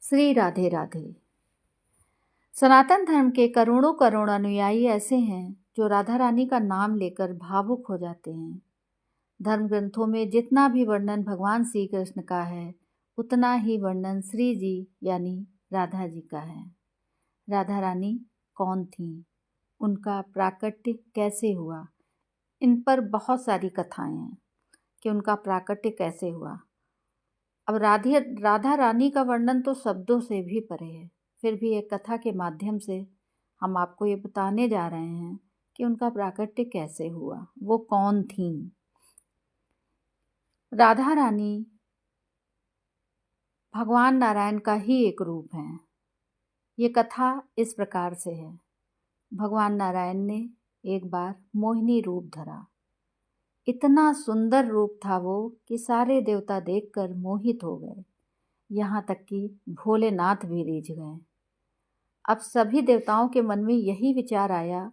श्री राधे राधे। सनातन धर्म के करोड़ों करोड़ अनुयायी ऐसे हैं जो राधा रानी का नाम लेकर भावुक हो जाते हैं। धर्म ग्रंथों में जितना भी वर्णन भगवान श्री कृष्ण का है, उतना ही वर्णन श्री जी यानी राधा जी का है। राधा रानी कौन थी, उनका प्राकट्य कैसे हुआ, इन पर बहुत सारी कथाएं हैं कि उनका प्राकट्य कैसे हुआ। अब राधा रानी का वर्णन तो शब्दों से भी परे है, फिर भी एक कथा के माध्यम से हम आपको ये बताने जा रहे हैं कि उनका प्राकट्य कैसे हुआ, वो कौन थी। राधा रानी भगवान नारायण का ही एक रूप है। ये कथा इस प्रकार से है। भगवान नारायण ने एक बार मोहिनी रूप धरा। इतना सुंदर रूप था वो कि सारे देवता देखकर मोहित हो गए, यहाँ तक कि भोलेनाथ भी रीझ गए। अब सभी देवताओं के मन में यही विचार आया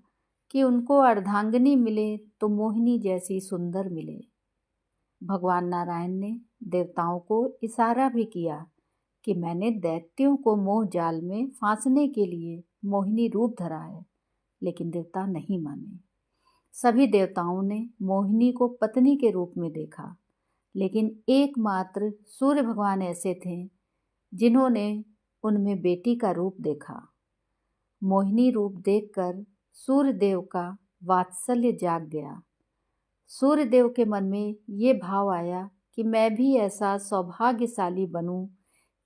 कि उनको अर्धांगिनी मिले तो मोहिनी जैसी सुंदर मिले। भगवान नारायण ने देवताओं को इशारा भी किया कि मैंने दैत्यों को मोह जाल में फांसने के लिए मोहिनी रूप धरा है, लेकिन देवता नहीं माने। सभी देवताओं ने मोहिनी को पत्नी के रूप में देखा, लेकिन एकमात्र सूर्य भगवान ऐसे थे जिन्होंने उनमें बेटी का रूप देखा। मोहिनी रूप देखकर सूर्य देव का वात्सल्य जाग गया। सूर्य देव के मन में ये भाव आया कि मैं भी ऐसा सौभाग्यशाली बनूं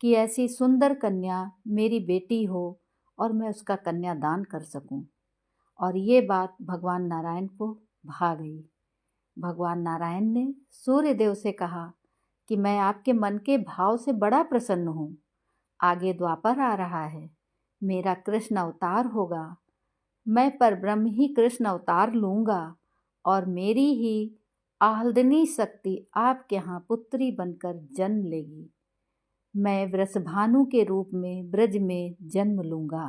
कि ऐसी सुंदर कन्या मेरी बेटी हो और मैं उसका कन्यादान कर सकूं। और ये बात भगवान नारायण को भा गई। भगवान नारायण ने सूर्य देव से कहा कि मैं आपके मन के भाव से बड़ा प्रसन्न हूँ। आगे द्वापर आ रहा है, मेरा कृष्ण अवतार होगा। मैं परब्रह्म ही कृष्ण अवतार लूँगा और मेरी ही आह्लादनी शक्ति आपके यहाँ पुत्री बनकर जन्म लेगी। मैं वृषभानु के रूप में ब्रज में जन्म लूँगा।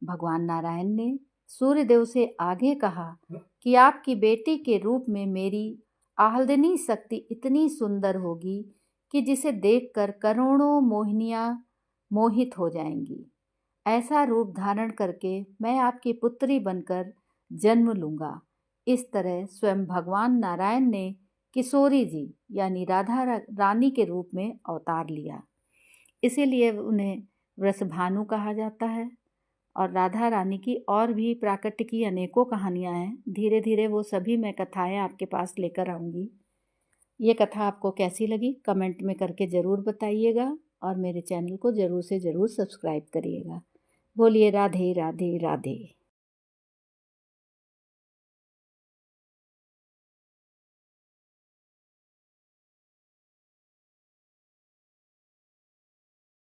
भगवान नारायण ने सूर्यदेव से आगे कहा कि आपकी बेटी के रूप में मेरी आह्लादनी शक्ति इतनी सुंदर होगी कि जिसे देखकर करोड़ों मोहिनियाँ मोहित हो जाएंगी। ऐसा रूप धारण करके मैं आपकी पुत्री बनकर जन्म लूँगा। इस तरह स्वयं भगवान नारायण ने किशोरी जी यानी राधा रानी के रूप में अवतार लिया। इसीलिए उन्हें वृषभानु कहा जाता है। और राधा रानी की और भी प्राकट्य की अनेकों कहानियाँ हैं। धीरे धीरे वो सभी मैं कथाएं आपके पास लेकर आऊँगी। ये कथा आपको कैसी लगी कमेंट में करके ज़रूर बताइएगा और मेरे चैनल को ज़रूर से ज़रूर सब्सक्राइब करिएगा। बोलिए राधे राधे राधे।